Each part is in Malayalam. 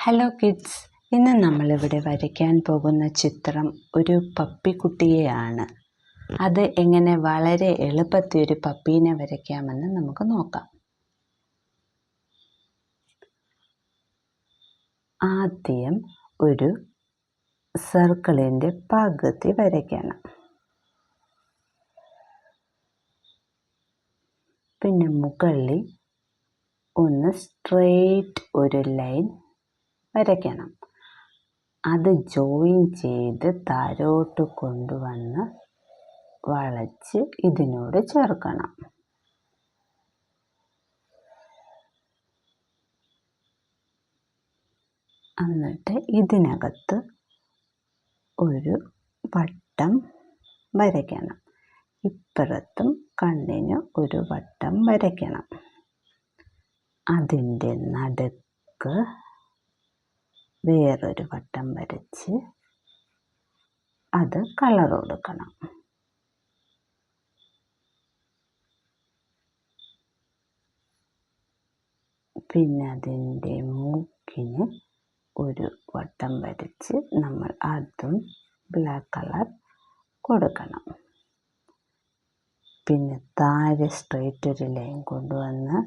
ഹലോ കിഡ്സ്, ഇന്ന് നമ്മളിവിടെ വരയ്ക്കാൻ പോകുന്ന ചിത്രം ഒരു പപ്പിക്കുട്ടിയെയാണ്. അത് എങ്ങനെ വളരെ എളുപ്പത്തിൽ ഒരു പപ്പീനെ വരയ്ക്കാമെന്ന് നമുക്ക് നോക്കാം. ആദ്യം ഒരു സർക്കിളിൻ്റെ പകുതി വരയ്ക്കണം. പിന്നെ മുകളിൽ ഒന്ന് സ്ട്രെയിറ്റ് ഒരു ലൈൻ വരയ്ക്കണം. അത് ജോയിൻ ചെയ്ത് താഴോട്ട് കൊണ്ടുവന്ന് വളച്ച് ഇതിനോട് ചേർക്കണം. എന്നിട്ട് ഇതിനകത്ത് ഒരു വട്ടം വരയ്ക്കണം. ഇപ്പുറത്തും കണ്ണിന് ഒരു വട്ടം വരയ്ക്കണം. അതിൻ്റെ നടുക്ക് വേറൊരു വട്ടം വരച്ച് അത് കളർ കൊടുക്കണം. പിന്നെ അതിൻ്റെ മൂക്കിന് ഒരു വട്ടം വരച്ച് നമ്മൾ അതും ബ്ലാക്ക് കളർ കൊടുക്കണം. പിന്നെ താഴെ സ്ട്രെയിറ്റ് ഒരു ലൈൻ കൊണ്ടുവന്ന്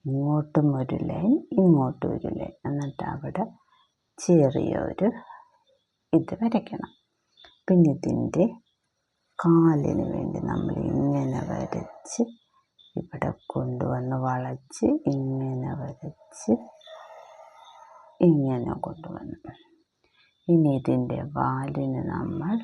ഇങ്ങോട്ടും ഒരു ലൈൻ ഇങ്ങോട്ടും ഒരു ലൈൻ, എന്നിട്ട് അവിടെ ചെറിയൊരു ഇത് വരയ്ക്കണം. പിന്നെ ഇതിൻ്റെ കാലിന് വേണ്ടി നമ്മൾ ഇങ്ങനെ വരച്ച് ഇവിടെ കൊണ്ടുവന്ന് വളച്ച് ഇങ്ങനെ വരച്ച് ഇങ്ങനെ കൊണ്ടുവന്ന്, ഇനി ഇതിൻ്റെ വാലിന് നമ്മൾ